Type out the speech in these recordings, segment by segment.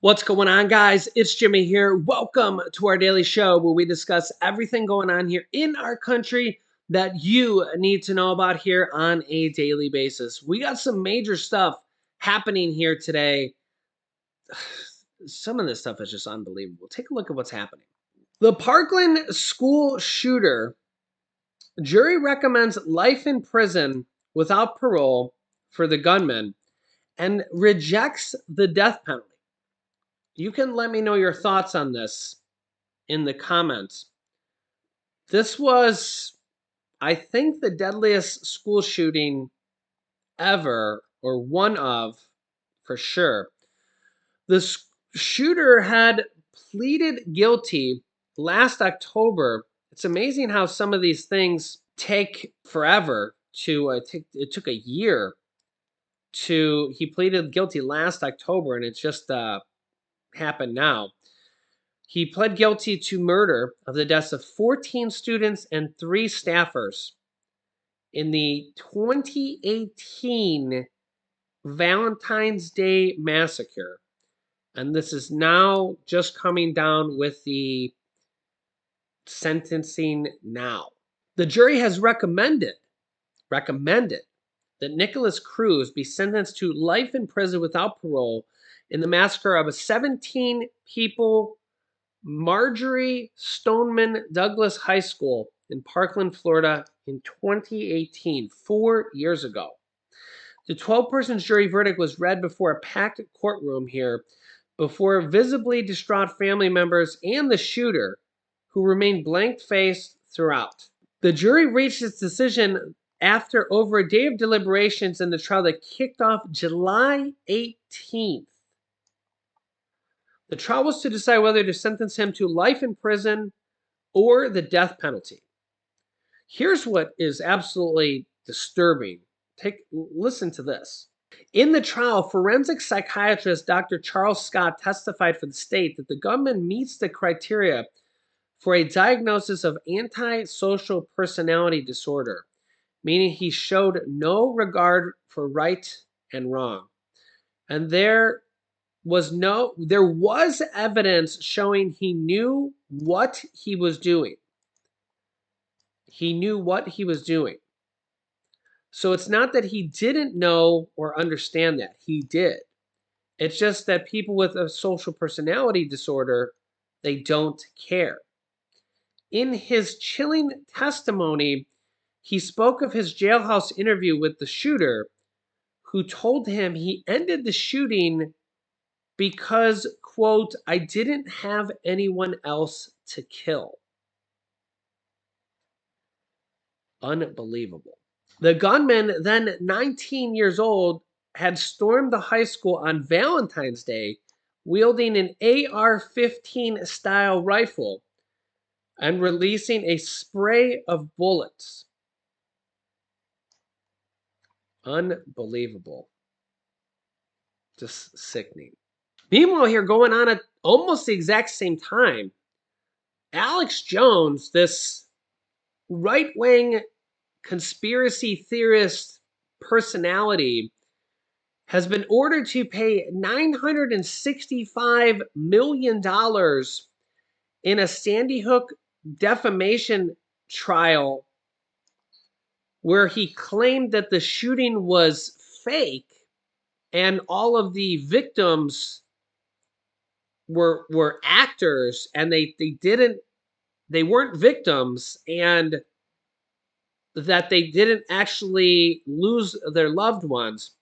What's going on, guys? It's Jimmy here. Welcome to our daily show where we discuss everything going on here in our country that you need to know about here on a daily basis. We got some major stuff happening here today. Some of this stuff is just unbelievable. Take a look at what's happening. The Parkland school shooter, jury recommends life in prison without parole for the gunman and rejects the death penalty. You can let me know your thoughts on this in the comments. This was, I think, the deadliest school shooting ever, or one of, for sure. The shooter had pleaded guilty last October. It's amazing how some of these things take forever to it took a year to he pleaded guilty last October and it's just happened now. He pled guilty to murder of the deaths of 14 students and 3 staffers in the 2018 Valentine's Day massacre. And this is now just coming down with the sentencing now. The jury has recommended that Nicholas Cruz be sentenced to life in prison without parole in the massacre of a 17 people Marjorie Stoneman Douglas High School in Parkland, Florida in 2018, 4 years ago. The 12-person jury verdict was read before a packed courtroom here before visibly distraught family members and the shooter, who remained blank-faced throughout. The jury reached its decision after over a day of deliberations in the trial that kicked off July 18th. The trial was to decide whether to sentence him to life in prison or the death penalty. Here's what is absolutely disturbing. Listen to this. In the trial, forensic psychiatrist Dr. Charles Scott testified for the state that the gunman meets the criteria for a diagnosis of antisocial personality disorder, meaning he showed no regard for right and wrong. And there was evidence showing he knew what he was doing. He knew what he was doing. So it's not that he didn't know or understand that. He did. It's just that people with a social personality disorder, they don't care. In his chilling testimony, he spoke of his jailhouse interview with the shooter, who told him he ended the shooting because, quote, I didn't have anyone else to kill. Unbelievable. The gunman, then 19 years old, had stormed the high school on Valentine's Day wielding an AR-15 style rifle and releasing a spray of bullets. Unbelievable. Just sickening. Meanwhile, here going on at almost the exact same time, Alex Jones, this right-wing conspiracy theorist personality, has been ordered to pay $965 million in a Sandy Hook defamation trial where he claimed that the shooting was fake and all of the victims were actors and they weren't victims, and that they didn't actually lose their loved ones.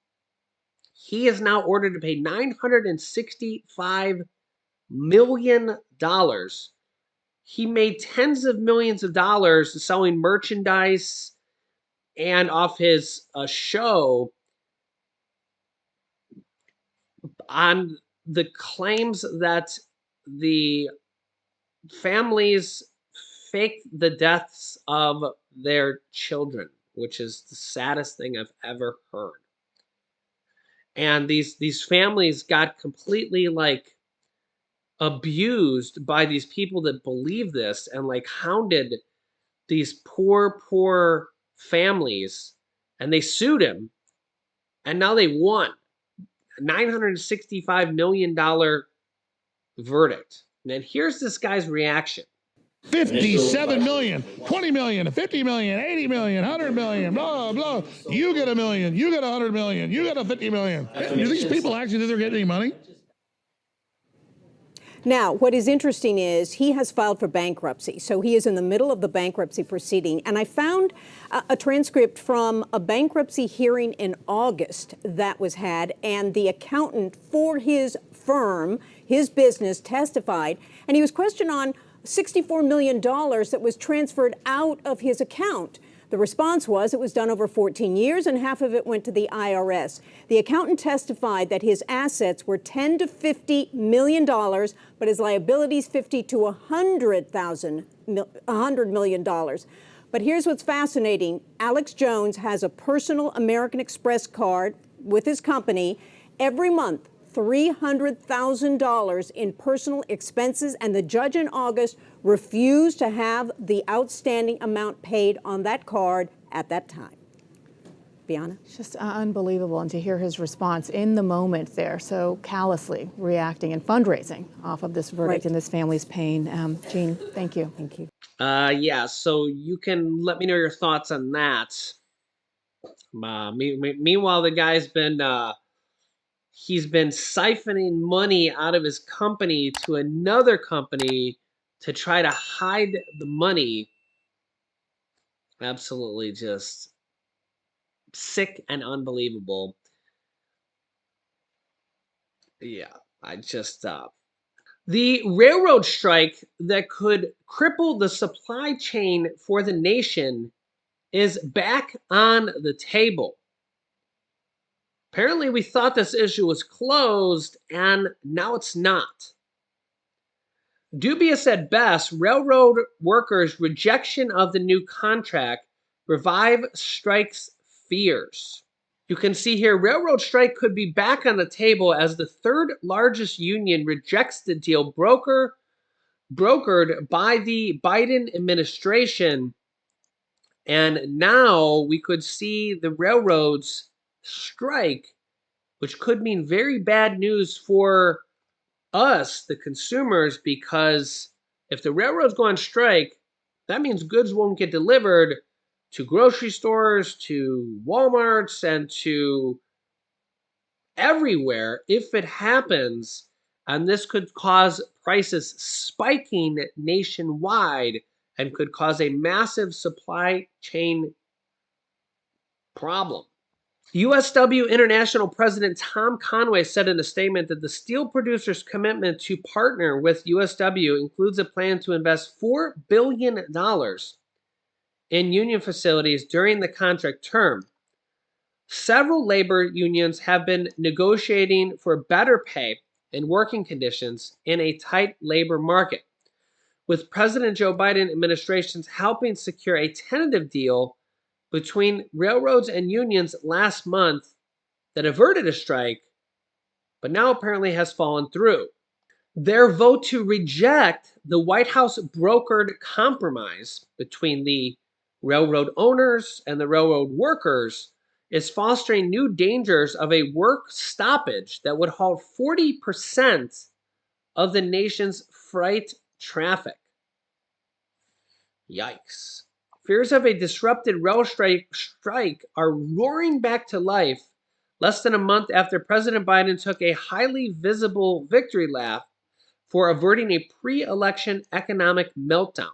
He is now ordered to pay $965 million. He made tens of millions of dollars selling merchandise and off his show on the claims that the families faked the deaths of their children, which is the saddest thing I've ever heard. And these families got completely like abused by these people that believe this and like hounded these poor families, and they sued him, and now they won $965 million verdict. And then here's this guy's reaction. 57 million, 20 million, 50 million, 80 million, 100 million, blah, blah. You get $1 million, you get 100 million, you get 50 million. Do these people actually think they're getting any money? Now, what is interesting is he has filed for bankruptcy. So he is in the middle of the bankruptcy proceeding. And I found a transcript from a bankruptcy hearing in August that was had. And the accountant for his firm, his business, testified. And he was questioned on $64 million that was transferred out of his account. The response was it was done over 14 years and half of it went to the IRS. The accountant testified that his assets were $10 to $50 million, but his liabilities $50 to $100 million. But here's what's fascinating. Alex Jones has a personal American Express card with his company. Every month, $300,000 in personal expenses, and the judge in August refused to have the outstanding amount paid on that card at that time. Bianna? It's just unbelievable, and to hear his response in the moment there, so callously reacting and fundraising off of this verdict and this family's pain. Jean, thank you. Thank you. Yeah, so you can let me know your thoughts on that. Meanwhile, the guy's been he's been siphoning money out of his company to another company to try to hide the money. Absolutely just sick and unbelievable. Yeah, I just the railroad strike that could cripple the supply chain for the nation is back on the table. Apparently, we thought this issue was closed, and now it's not. Dubious at best, railroad workers' rejection of the new contract revive strikes fears. You can see here, railroad strike could be back on the table as the third largest union rejects the deal brokered by the Biden administration. And now we could see the railroads strike, which could mean very bad news for us, the consumers, because if the railroads go on strike, that means goods won't get delivered to grocery stores, to Walmarts, and to everywhere if it happens. And this could cause prices spiking nationwide and could cause a massive supply chain problem. USW International President Tom Conway said in a statement that the steel producers' commitment to partner with USW includes a plan to invest $4 billion in union facilities during the contract term. Several labor unions have been negotiating for better pay and working conditions in a tight labor market, with President Joe Biden administrations helping secure a tentative deal between railroads and unions last month that averted a strike, but now apparently has fallen through. Their vote to reject the White House brokered compromise between the railroad owners and the railroad workers is fostering new dangers of a work stoppage that would halt 40% of the nation's freight traffic. Yikes. Fears of a disrupted rail strike are roaring back to life less than a month after President Biden took a highly visible victory lap for averting a pre-election economic meltdown.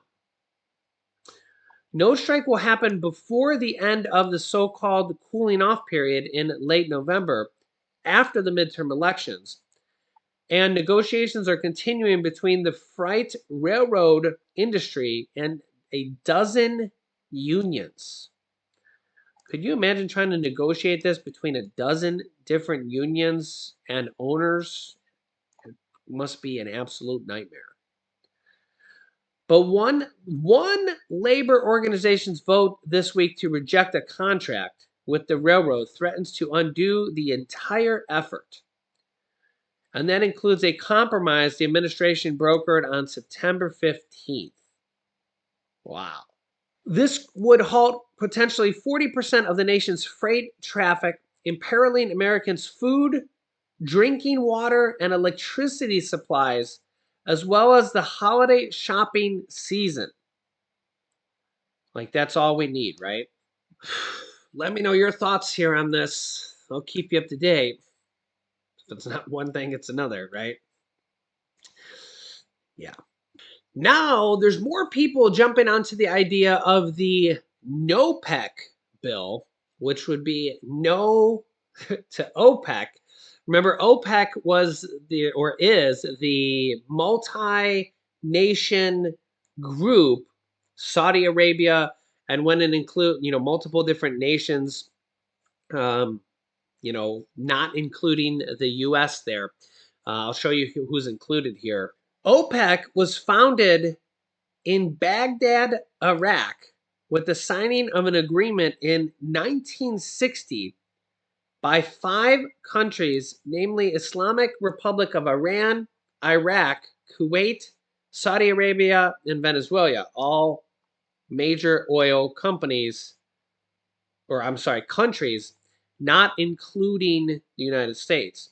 No strike will happen before the end of the so-called cooling off period in late November after the midterm elections. And negotiations are continuing between the freight railroad industry and a dozen unions. Could you imagine trying to negotiate this between a dozen different unions and owners? It must be an absolute nightmare. But one labor organization's vote this week to reject a contract with the railroad threatens to undo the entire effort. And that includes a compromise the administration brokered on September 15th. Wow. This would halt potentially 40% of the nation's freight traffic, imperiling Americans' food, drinking water, and electricity supplies as well as the holiday shopping season. Like, that's all we need, right? Let me know your thoughts here on this. I'll keep you up to date. If it's not one thing, it's another, right? Yeah. Now, there's more people jumping onto the idea of the NOPEC bill, which would be no to OPEC. Remember, OPEC was or is the multi-nation group, Saudi Arabia, and when it include, multiple different nations, not including the U.S. there. I'll show you who's included here. OPEC was founded in Baghdad, Iraq, with the signing of an agreement in 1960 by 5 countries, namely Islamic Republic of Iran, Iraq, Kuwait, Saudi Arabia, and Venezuela, all major oil companies, countries, not including the United States.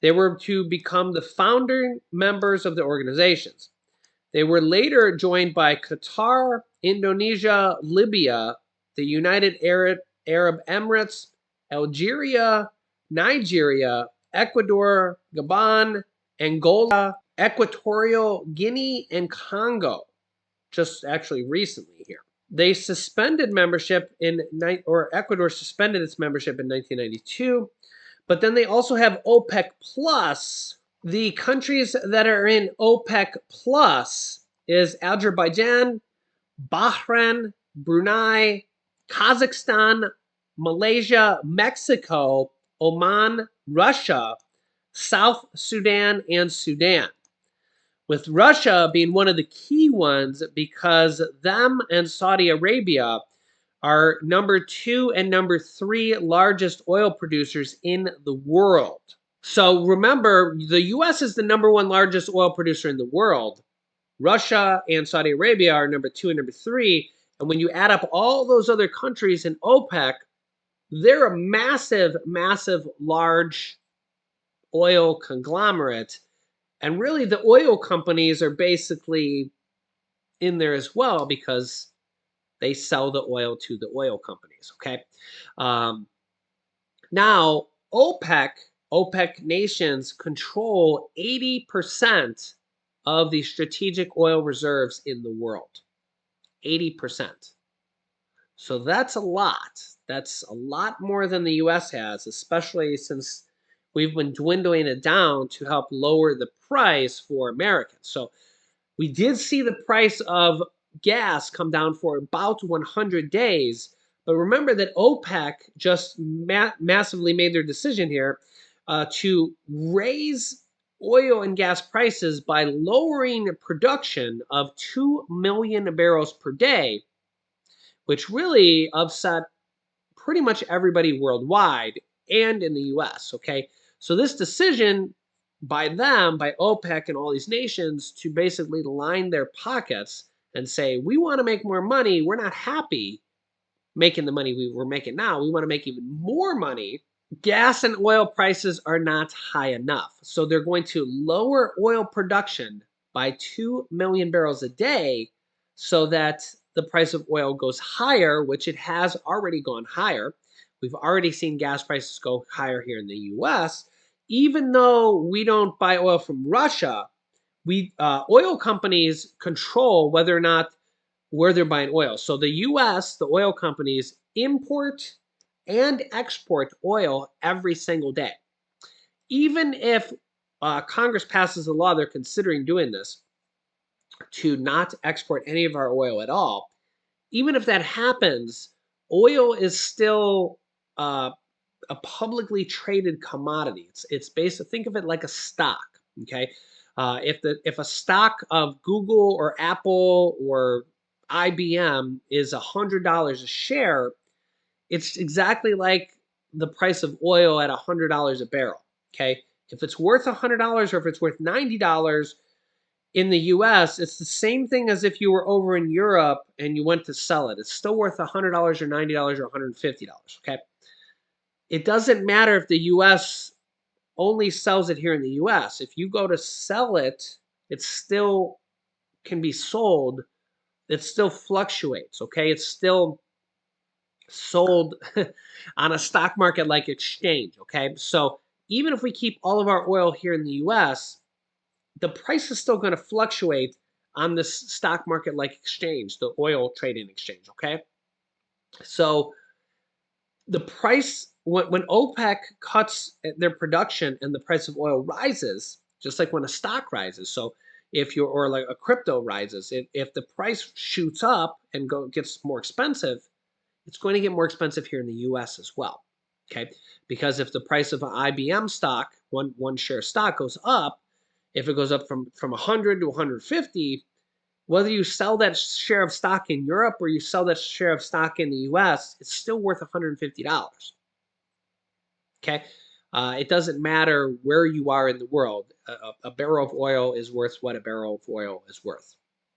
They were to become the founding members of the organizations. They were later joined by Qatar, Indonesia, Libya, the United Arab Emirates, Algeria, Nigeria, Ecuador, Gabon, Angola, Equatorial Guinea, and Congo, just actually recently here. They suspended membership Ecuador suspended its membership in 1992, but then they also have OPEC Plus. The countries that are in OPEC Plus is Azerbaijan, Bahrain, Brunei, Kazakhstan, Malaysia, Mexico, Oman, Russia, South Sudan, and Sudan. With Russia being one of the key ones because them and Saudi Arabia are number 2 and number 3 largest oil producers in the world. So remember, the U.S. is the number 1 largest oil producer in the world. Russia and Saudi Arabia are number 2 and number 3. And when you add up all those other countries in OPEC, they're a massive, massive, large oil conglomerate. And really, the oil companies are basically in there as well because they sell the oil to the oil companies, okay? Now, OPEC nations control 80% of the strategic oil reserves in the world. 80%. So that's a lot. That's a lot more than the U.S. has, especially since we've been dwindling it down to help lower the price for Americans. So we did see the price of gas come down for about 100 days. But remember that OPEC just massively made their decision here to raise oil and gas prices by lowering production of 2 million barrels per day, which really upset pretty much everybody worldwide and in the U.S., okay? So this decision by them, by OPEC and all these nations to basically line their pockets and say, we want to make more money. We're not happy making the money we're making now. We want to make even more money. Gas and oil prices are not high enough. So they're going to lower oil production by 2 million barrels a day so that the price of oil goes higher, which it has already gone higher. We've already seen gas prices go higher here in the U.S. Even though we don't buy oil from Russia, oil companies control whether or not where they're buying oil. So the U.S., the oil companies import and export oil every single day. Even if Congress passes a law, they're considering doing this, to not export any of our oil at all. Even if that happens, oil is still a publicly traded commodity. It's basically, think of it like a stock, okay? If a stock of Google or Apple or IBM is $100 a share, it's exactly like the price of oil at $100 a barrel, okay? If it's worth $100 or if it's worth $90 in the US, it's the same thing as if you were over in Europe and you went to sell it. It's still worth $100 or $90 or $150, okay? It doesn't matter if the US only sells it here in the US. If you go to sell it it still can be sold. It still fluctuates, okay? It's still sold on a stock market like exchange, okay? So even if we keep all of our oil here in the US, the price is still going to fluctuate on this stock market like exchange, the oil trading exchange, okay? So the price, when OPEC cuts their production and the price of oil rises, just like when a stock rises. So if you're, or like a crypto rises, if the price shoots up and gets more expensive, it's going to get more expensive here in the US as well. Okay. Because if the price of an IBM stock, one share of stock goes up, if it goes up from 100 to 150, whether you sell that share of stock in Europe or you sell that share of stock in the US, it's still worth $150. Okay. It doesn't matter where you are in the world. A barrel of oil is worth what a barrel of oil is worth.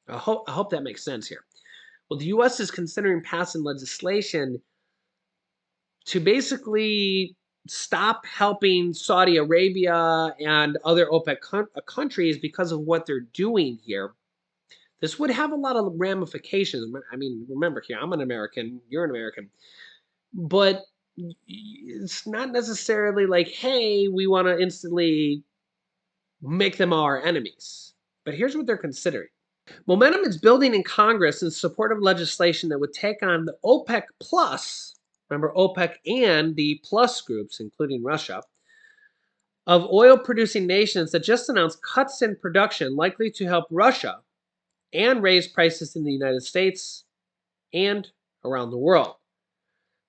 I hope that makes sense here. Well, the U.S. is considering passing legislation to basically stop helping Saudi Arabia and other OPEC countries because of what they're doing here. This would have a lot of ramifications. I mean, remember here, I'm an American, you're an American, but it's not necessarily like, hey, we want to instantly make them our enemies. But here's what they're considering. Momentum is building in Congress in support of legislation that would take on the OPEC Plus, remember OPEC and the Plus groups, including Russia, of oil-producing nations that just announced cuts in production likely to help Russia and raise prices in the United States and around the world.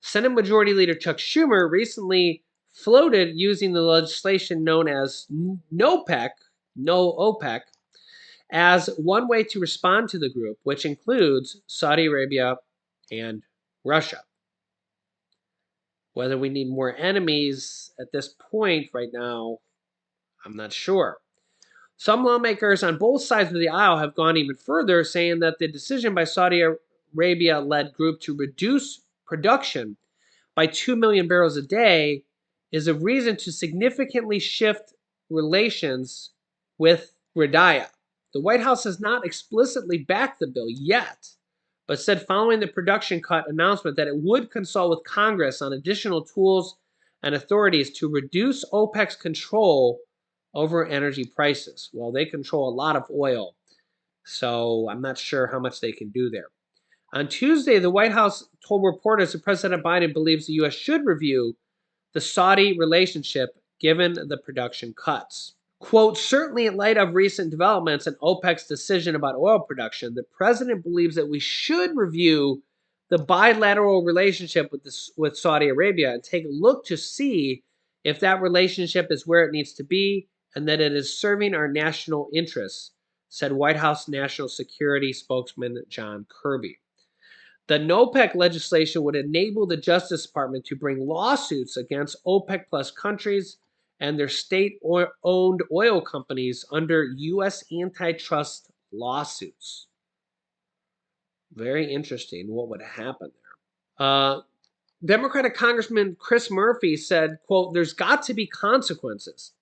Senate Majority Leader Chuck Schumer recently floated using the legislation known as NOPEC, no OPEC, as one way to respond to the group, which includes Saudi Arabia and Russia. Whether we need more enemies at this point right now, I'm not sure. Some lawmakers on both sides of the aisle have gone even further, saying that the decision by Saudi Arabia-led group to reduce production by 2 million barrels a day is a reason to significantly shift relations with Riyadh. The White House has not explicitly backed the bill yet, but said following the production cut announcement that it would consult with Congress on additional tools and authorities to reduce OPEC's control over energy prices. Well, they control a lot of oil, so I'm not sure how much they can do there. On Tuesday, the White House told reporters that President Biden believes the U.S. should review the Saudi relationship given the production cuts. Quote, certainly in light of recent developments and OPEC's decision about oil production, the president believes that we should review the bilateral relationship with Saudi Arabia and take a look to see if that relationship is where it needs to be and that it is serving our national interests, said White House National Security spokesman John Kirby. The NOPEC legislation would enable the Justice Department to bring lawsuits against OPEC Plus countries and their state-owned oil companies under U.S. antitrust lawsuits. Very interesting what would happen there. Democratic Congressman Chris Murphy said, quote, there's got to be consequences,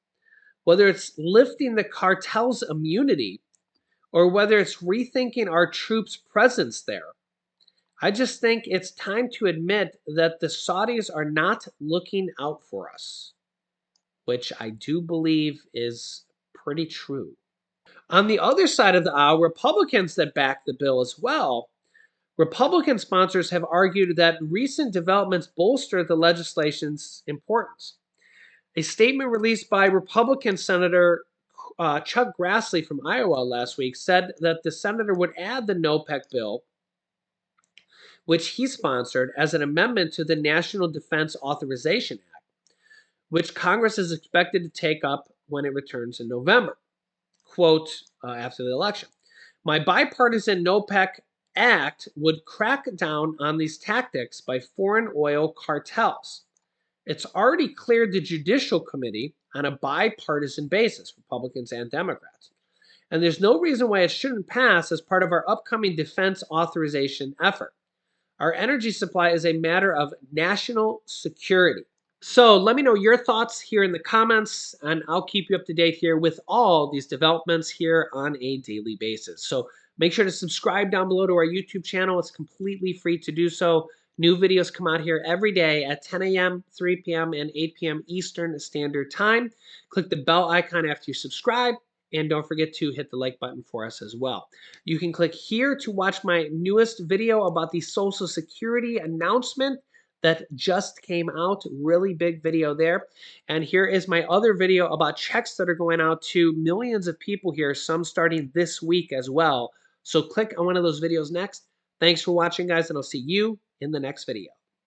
whether it's lifting the cartel's immunity or whether it's rethinking our troops' presence there. I just think it's time to admit that the Saudis are not looking out for us, which I do believe is pretty true. On the other side of the aisle, Republicans that back the bill as well, Republican sponsors have argued that recent developments bolster the legislation's importance. A statement released by Republican Senator Chuck Grassley from Iowa last week said that the senator would add the NOPEC bill, which he sponsored, as an amendment to the National Defense Authorization Act, which Congress is expected to take up when it returns in November. Quote, after the election, my bipartisan NOPEC Act would crack down on these tactics by foreign oil cartels. It's already cleared the Judicial Committee on a bipartisan basis, Republicans and Democrats. And there's no reason why it shouldn't pass as part of our upcoming defense authorization effort. Our energy supply is a matter of national security. So let me know your thoughts here in the comments, and I'll keep you up to date here with all these developments here on a daily basis. So make sure to subscribe down below to our YouTube channel. It's completely free to do so. New videos come out here every day at 10 a.m., 3 p.m., and 8 p.m. Eastern Standard Time. Click the bell icon after you subscribe, and don't forget to hit the like button for us as well. You can click here to watch my newest video about the Social Security announcement that just came out. Really big video there. And here is my other video about checks that are going out to millions of people here, some starting this week as well. So click on one of those videos next. Thanks for watching, guys, and I'll see you in the next video.